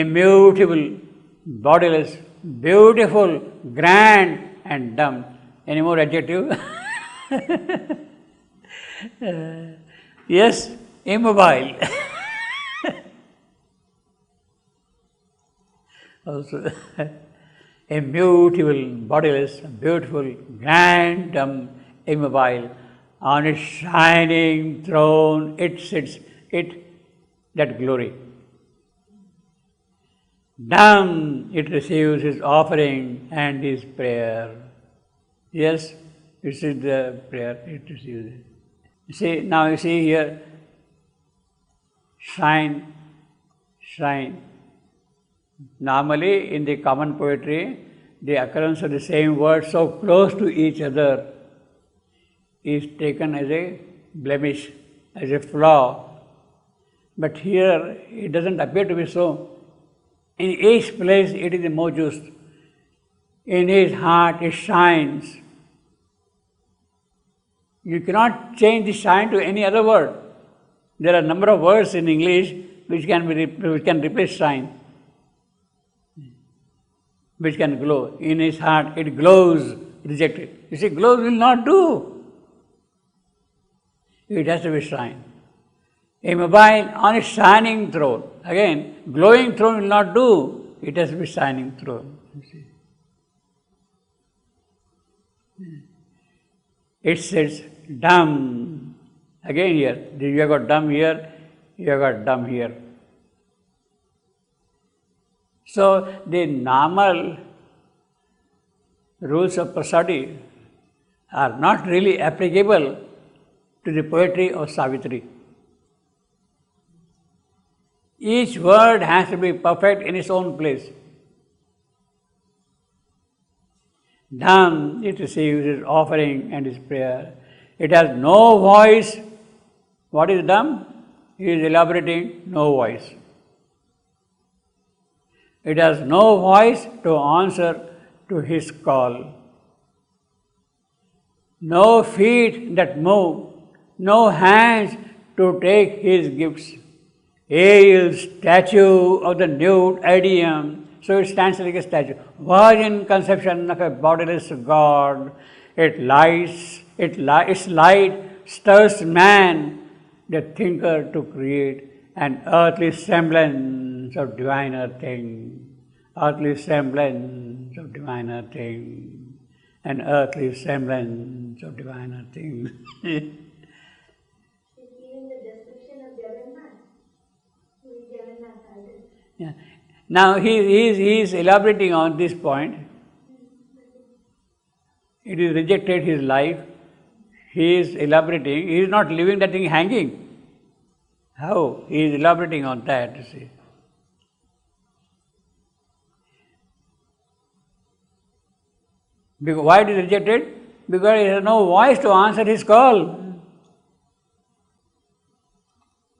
immutable, bodiless, beautiful, grand and dumb. Any more adjective? Yes, immobile. Also, immutable, bodiless, beautiful, grand, dumb, immobile. On its shining throne, it sits, that glory. Dumb, it receives his offering and his prayer. Yes, this is the prayer, it receives it. See, now you see here, shine, shine. Normally, in the common poetry, the occurrence of the same word so close to each other is taken as a blemish, as a flaw. But here, it doesn't appear to be so. In each place, it is more just. In his heart, it shines. You cannot change the shine to any other word. There are a number of words in English which can replace shine, which can glow. In his heart, it glows, rejected. You see, glows will not do. It has to be shine. Immobile on a shining throne. Again, glowing throne will not do. It has to be shining throne. You see. It says dumb. Again here, you have got dumb here, you have got dumb here. So the normal rules of prosody are not really applicable to the poetry of Savitri. Each word has to be perfect in its own place. Dumb, it receives his offering and his prayer. It has no voice. What is dumb? He is elaborating, no voice. It has no voice to answer to his call. No feet that move, no hands to take his gifts. A statue of the nude idiom, so it stands like a statue. Virgin conception of a bodiless God. Its light stirs man, the thinker, to create an earthly semblance of diviner thing. Earthly semblance of diviner thing. An earthly semblance of diviner thing. Yeah. Now he is elaborating on this point. It is rejected his life. He is elaborating. He is not leaving that thing hanging. How? He is elaborating on that, you see. Because why it is rejected? Because he has no voice to answer his call.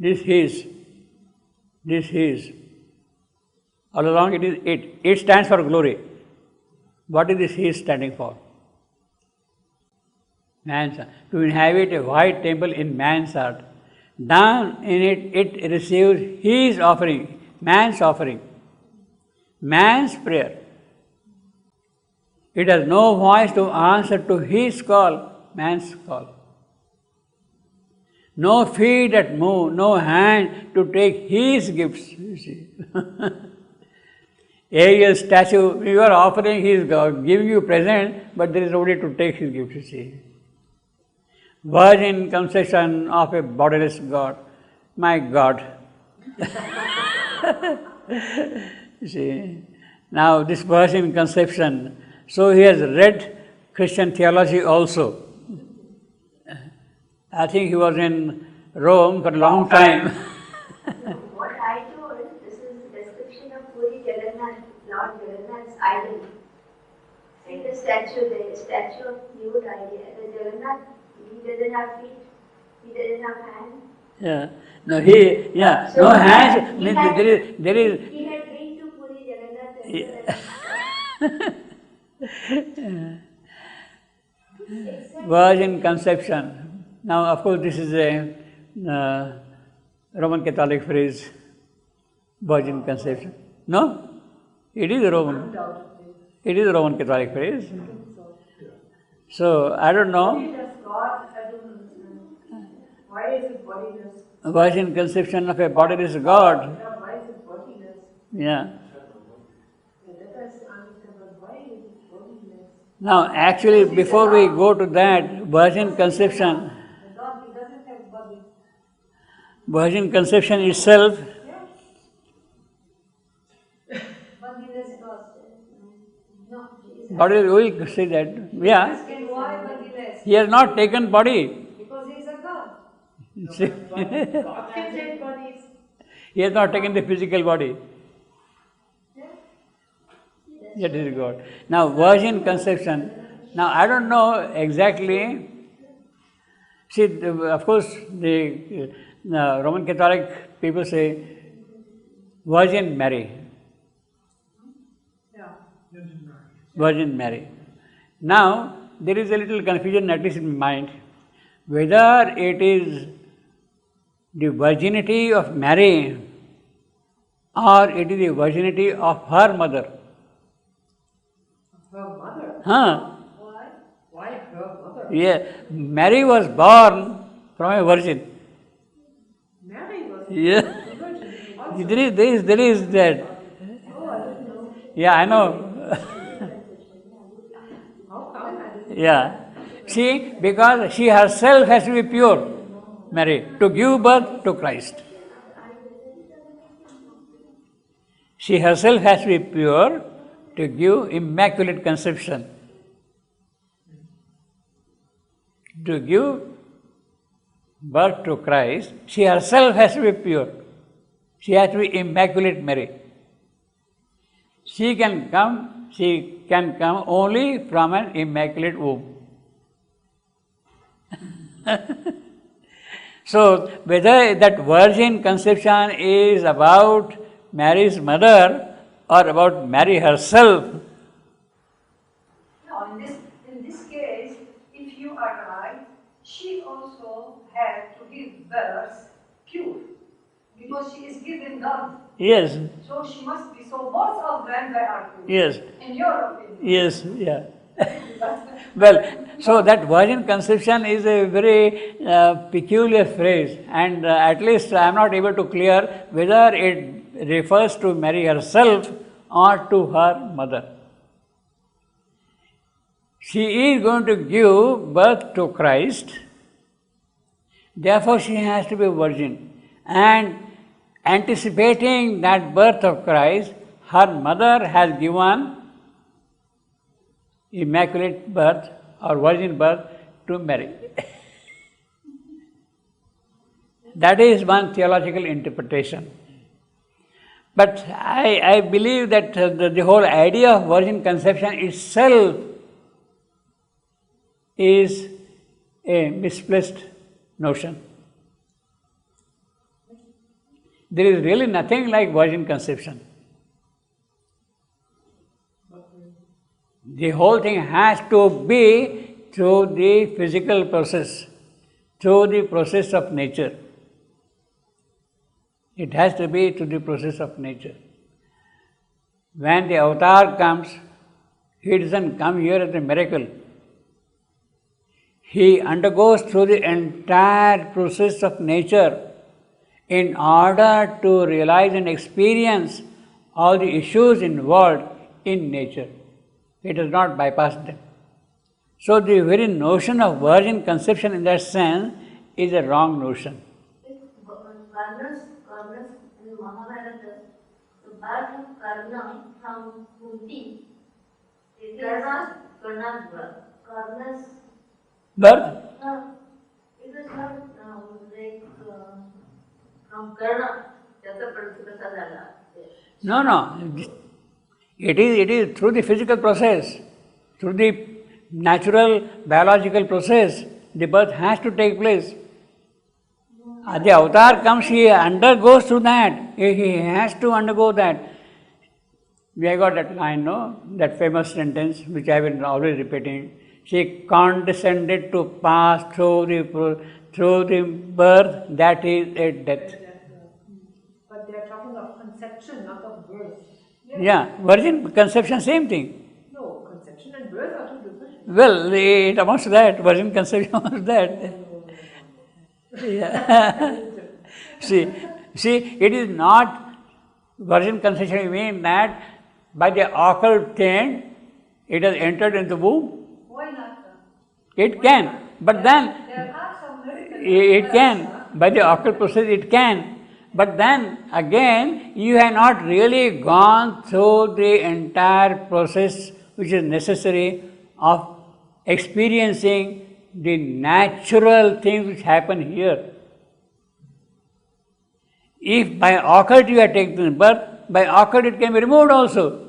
This is. All along it is it. It stands for glory. What is this he standing for? Man's heart. To inhabit a white temple in man's heart. Down in it receives his offering, man's offering, man's prayer. It has no voice to answer to his call, man's call. No feet that move, no hand to take his gifts, you see. A statue, you are offering his God, giving you present, but there is nobody to take his gift, you see. Virgin conception of a bodiless God. My God. You see. Now this virgin conception, so he has read Christian theology also. I think he was in Rome for a long time. What I told, this is the description of Puri Jagannath, Lord Jagannath's idol. See the statue of nude idol. The Jagannath, he doesn't have feet, he doesn't have hands. Yeah. No, so no hands. He had been to Puri Jagannath. Yeah. Virgin conception. Now, of course, this is a Roman Catholic phrase, virgin conception. No? It is a Roman. Undoubtedly. It is a Roman Catholic phrase. I think so. So, I don't know. Body does God, I don't understand. Why is it bodiless? Virgin conception of a bodiless God. Yeah, why is it bodiless? Yeah. Yeah, that I understand, but why is it bodiless? Now, actually, before we go to that, virgin conception, The God, he doesn't have body. virgin conception itself, Yeah. Bodiless God. No, he is. body will say that, yeah, And why bodiless? he has not taken body. Because he is a God. See? God can take bodies. He has not taken the physical body. Yeah. That is God. Now, virgin conception. Now, I don't know exactly. See, of course, the Roman Catholic people say Virgin Mary. Yeah. Virgin Mary. Now, there is a little confusion, at least in my mind, whether it is the virginity of Mary or it is the virginity of her mother. Her mother. Huh? Why? Why her mother? Yeah, Mary was born from a virgin. Mary was Yeah, a virgin. Also. there is that. Oh, I didn't know. Yeah, I know. How come I didn't know? Yeah. See, because she herself has to be pure, Mary, to give birth to Christ. She herself has to be pure to give immaculate conception. To give birth to Christ, she herself has to be pure. She has to be immaculate Mary. She can come only from an immaculate womb. So, whether that virgin conception is about Mary's mother or about Mary herself, No, in this case, if you are right, she also had to give birth pure, because she is given God. yes, So she must be, so both of them they are pure. yes, In your opinion. yes, yeah. Well, so that virgin conception is a very peculiar phrase, and at least I am not able to clear whether it refers to Mary herself or to her mother. She is going to give birth to Christ, therefore she has to be virgin. And anticipating that birth of Christ, her mother has given immaculate birth or virgin birth to Mary. That is one theological interpretation. But I believe that the whole idea of virgin conception itself is a misplaced notion. There is really nothing like virgin conception. The whole thing has to be through the physical process, through the process of nature. It has to be through the process of nature. When the avatar comes, he doesn't come here as a miracle. He undergoes through the entire process of nature in order to realize and experience all the issues involved in nature. He does not bypass them. So the very notion of virgin conception in that sense is a wrong notion. Karnas in Mahabharata, the birth of Karna from Kunti, Karna's birth. Karna's Birth? it was not like from Karna, त्याचा पण कसा झाला? No. It is through the physical process, through the natural biological process, the birth has to take place. The avatar comes, he undergoes through that. He has to undergo that. We have got that line, no? That famous sentence which I have been always repeating. She condescended to pass through the birth that is a death. But they are talking of conception, not of birth. Yeah, virgin conception, same thing. No, conception and birth are two different. Well, it amounts to that. Virgin conception amounts to that. Yeah. see, it is not virgin conception. You mean that by the occult thing, it has entered into the womb. Why not? It can, but then There are some miracle it can. By the occult process, it can. But then again, you have not really gone through the entire process which is necessary of experiencing the natural things which happen here. If by occult you have taken birth, by occult it can be removed also.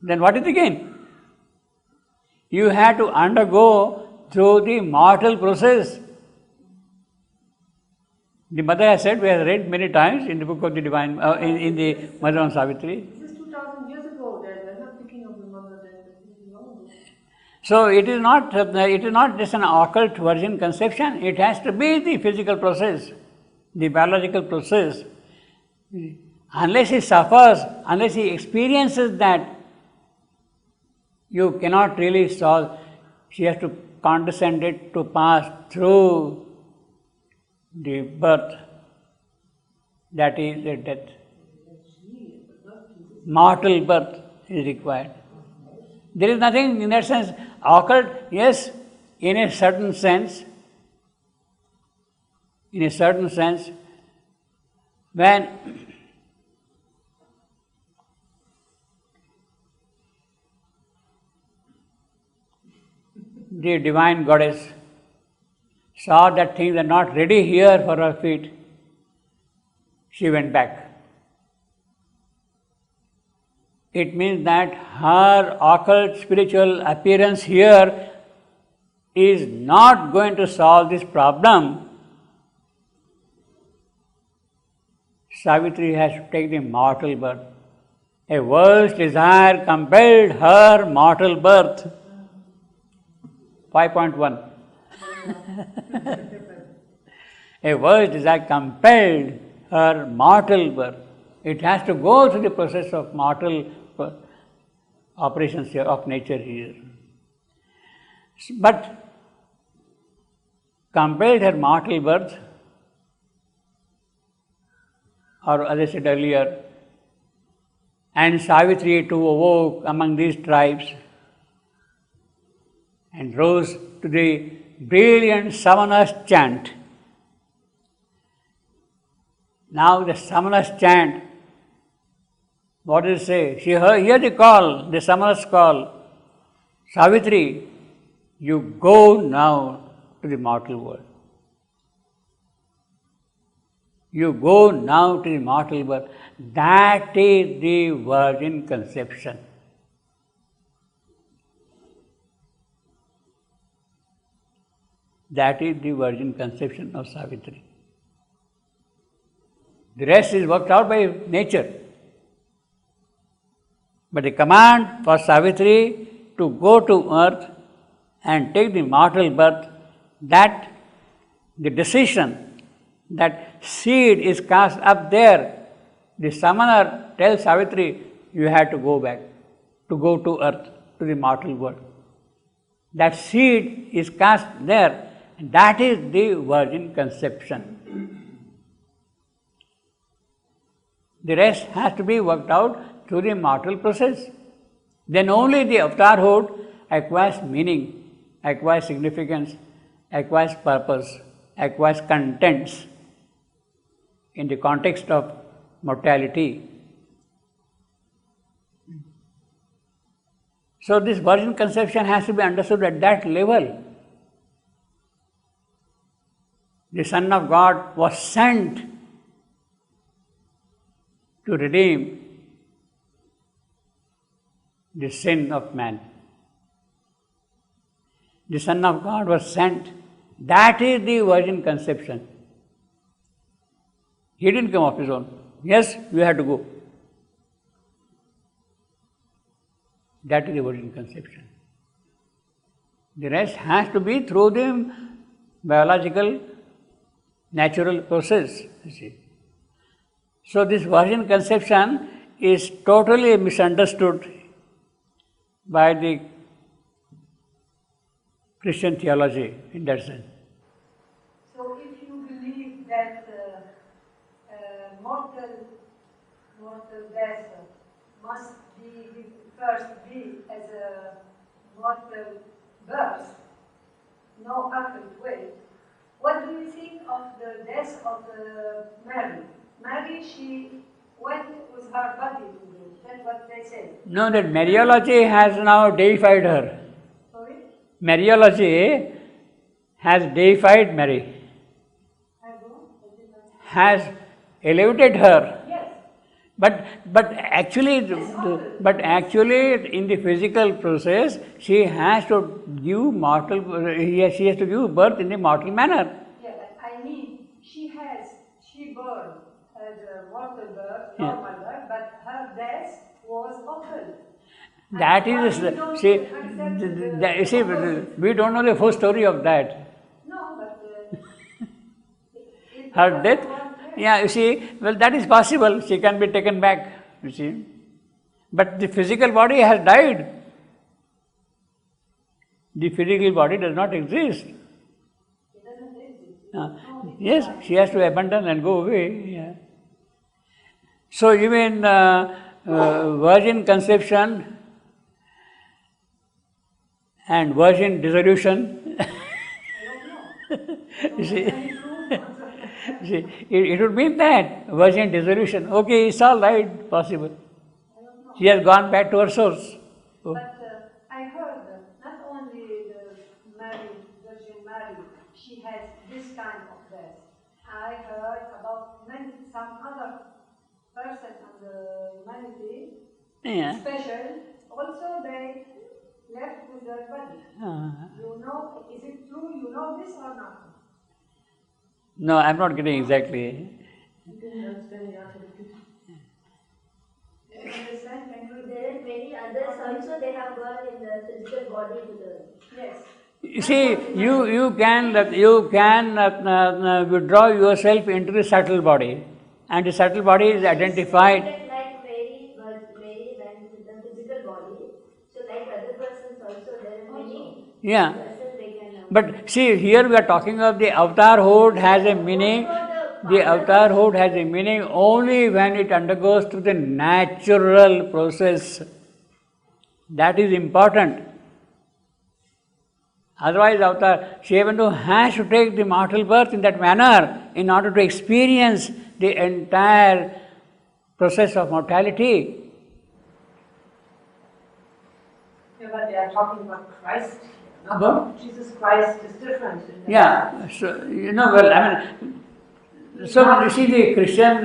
Then what is the gain? You have to undergo through the mortal process. The mother has said, we have read many times in the book of the divine, in the Mother on Savitri. This is 2000 years ago. They're not thinking of the mother then. So it is not just an occult virgin conception. It has to be the physical process, the biological process. Unless he suffers, unless he experiences that, you cannot really solve. She has to condescend it to pass through the birth, that is the death. Mortal birth is required. There is nothing in that sense. Occult, yes, in a certain sense, when the divine goddess saw that things are not ready here for her feet, she went back. It means that her occult spiritual appearance here is not going to solve this problem. Savitri has to take the mortal birth. A worse desire compelled her mortal birth. 5.1. A worse desire compelled her mortal birth. It has to go through the process of mortal operations here, of nature here. But compelled her mortal birth, or as I said earlier, and Savitri too awoke among these tribes and rose to the brilliant summoner's chant. Now the summoner's chant, what does it say? She heard the call, the summoner's call. Savitri, you go now to the mortal world. You go now to the mortal world. That is the virgin conception. That is the virgin conception of Savitri. The rest is worked out by nature. But the command for Savitri to go to earth and take the mortal birth, that the decision, that seed is cast up there. The summoner tells Savitri, you have to go back, to go to earth, to the mortal world. That seed is cast there. That is the virgin conception. The rest has to be worked out through the mortal process. Then only the avatarhood acquires meaning, acquires significance, acquires purpose, acquires contents in the context of mortality. So this virgin conception has to be understood at that level. The Son of God was sent to redeem the sin of man. The Son of God was sent. That is the virgin conception. He didn't come of his own. Yes, we had to go. That is the virgin conception. The rest has to be through the biological, natural process, you see. So this virgin conception is totally misunderstood by the Christian theology in that sense. So if you believe that mortal death must first be as a mortal birth, no other way, what do you think of the death of Mary? Mary, she went with her body to him. That's what they say. No, that Mariology has now deified her. Sorry? Mariology has deified Mary, has elevated her. Yes. But actually in the physical process, she has to give birth in a mortal manner. Yeah, but I mean, she born as a mortal birth, Yeah. normal birth, but her death was open. That is, we don't know the full story of that. No, but Her death, yeah, you see, well, that is possible. She can be taken back, you see. But the physical body has died. The physical body does not exist. Yes, she has to abandon and go away. Yeah. So even virgin conception and virgin dissolution, you see, it would mean that virgin dissolution. Okay, it's all right, possible. She has gone back to her source. Oh. But I heard that not only the Virgin Mary, she has this kind of death. I heard about some other person on the humanity, Yeah. special, also they left with their body. You know, is it true? You know this or not? No, I'm not getting exactly. You understand? And there are many others also, they have gone in the physical body to the... Yes. You see, you can withdraw yourself into the subtle body, and the subtle body is identified. Like Mary went with the physical body, so like other persons also, there are many Yeah. persons they can... But see, here we are talking of the avatarhood has a meaning. The avatarhood has a meaning only when it undergoes through the natural process. That is important. Otherwise, avatar, she even though has to take the mortal birth in that manner in order to experience the entire process of mortality. Yeah, but they are talking about Christ. Not About? Jesus Christ is different. Yeah, so, well, I mean, so you see the Christian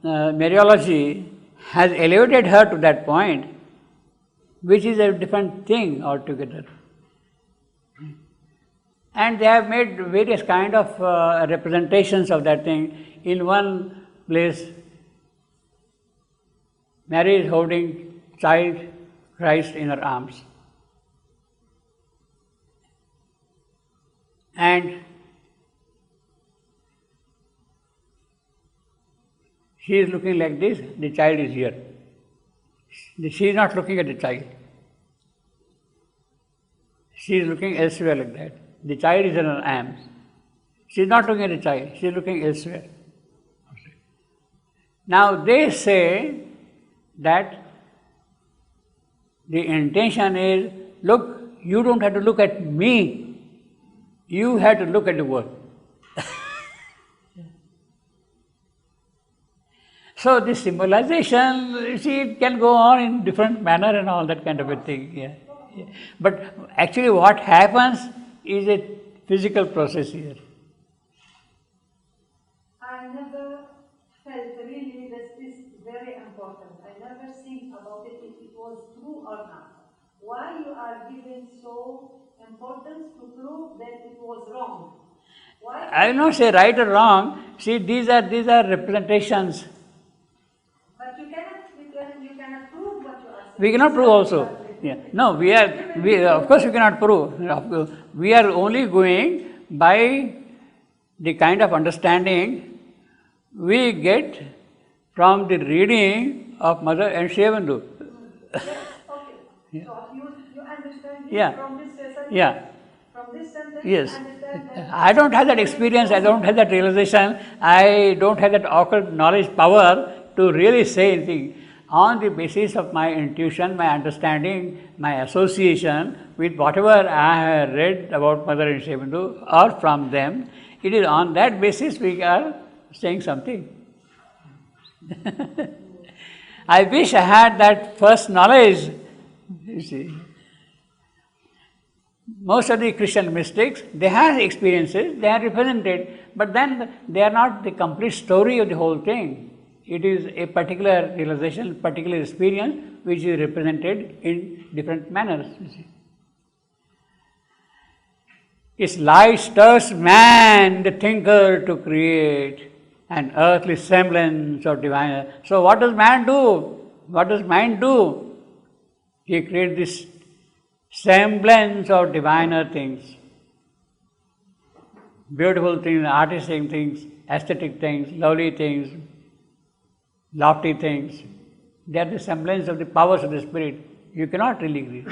Mariology has elevated her to that point, which is a different thing altogether. And they have made various kind of representations of that thing. In one place, Mary is holding child Christ in her arms. And she is looking like this, the child is here. She is not looking at the child. She is looking elsewhere like that. The child is in her arms. She is not looking at the child, she is looking elsewhere. Now they say that the intention is, look, you don't have to look at me, you have to look at the world. So this symbolization, you see, it can go on in different manner and all that kind of a thing. Yeah. Yeah. But actually what happens is a physical process here. I never felt really that this is very important. I never think about it if it was true or not. Why you are giving so importance to prove that it was wrong? Why? I will not say right or wrong. See, these are representations. But you cannot prove what you are saying. We cannot prove also. Yeah. No, we of course we cannot prove. We are only going by the kind of understanding we get from the reading of Mother and Shivandu. Yes, okay. So you understand this Yeah. from this sentence? Yeah. From this sentence, Yes. you understand that I don't have that experience, I don't have that realization, I don't have that occult knowledge power to really say anything. On the basis of my intuition, my understanding, my association with whatever I have read about Mother and Shivandu or from them, it is on that basis we are saying something. I wish I had that first knowledge, you see. Most of the Christian mystics, they have experiences, they are represented, but then they are not the complete story of the whole thing. It is a particular realization, particular experience which is represented in different manners. You see. Its light stirs man, the thinker, to create an earthly semblance of divine. So what does man do? What does mind do? He creates this semblance of diviner things. Beautiful things, artistic things, aesthetic things, lovely things, lofty things. They are the semblance of the powers of the Spirit. You cannot really agree.